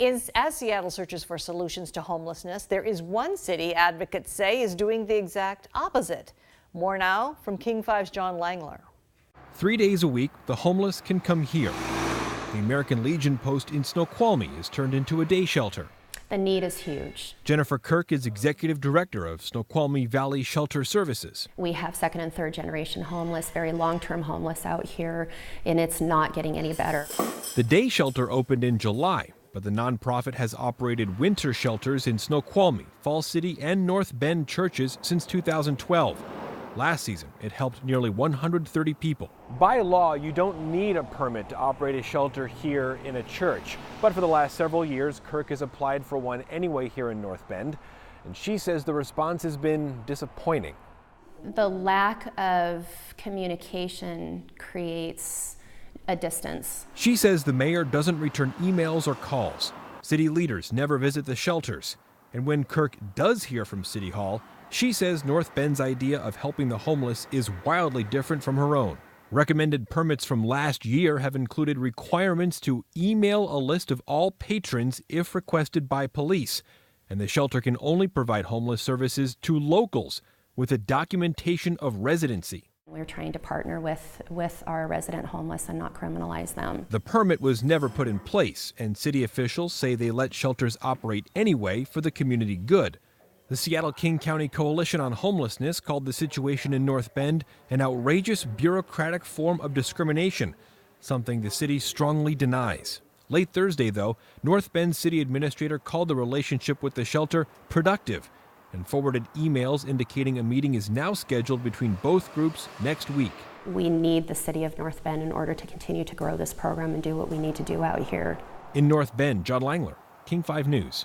As Seattle searches for solutions to homelessness, there is one city advocates say is doing the exact opposite. More now from King 5's John Langler. 3 days a week, the homeless can come here. The American Legion post in Snoqualmie is turned into a day shelter. The need is huge. Jennifer Kirk is executive director of Snoqualmie Valley Shelter Services. We have second and third generation homeless, very long-term homeless out here, and it's not getting any better. The day shelter opened in July, but the nonprofit has operated winter shelters in Snoqualmie, Fall City, and North Bend churches since 2012. Last season, it helped nearly 130 people. By law, you don't need a permit to operate a shelter here in a church. But for the last several years, Kirk has applied for one anyway here in North Bend. And she says the response has been disappointing. The lack of communication creates a distance. She says the mayor doesn't return emails or calls. City leaders never visit the shelters. And when Kirk does hear from City Hall, she says North Bend's idea of helping the homeless is wildly different from her own. Recommended permits from last year have included requirements to email a list of all patrons if requested by police. And the shelter can only provide homeless services to locals with a documentation of residency. We're trying to partner with our resident homeless and not criminalize them. The permit was never put in place, and city officials say they let shelters operate anyway for the community good. The Seattle-King County Coalition on Homelessness called the situation in North Bend an outrageous bureaucratic form of discrimination, something the city strongly denies. Late Thursday, though, North Bend City Administrator called the relationship with the shelter productive and forwarded emails indicating a meeting is now scheduled between both groups next week. We need the city of North Bend in order to continue to grow this program and do what we need to do out here. In North Bend, John Langler, King 5 News.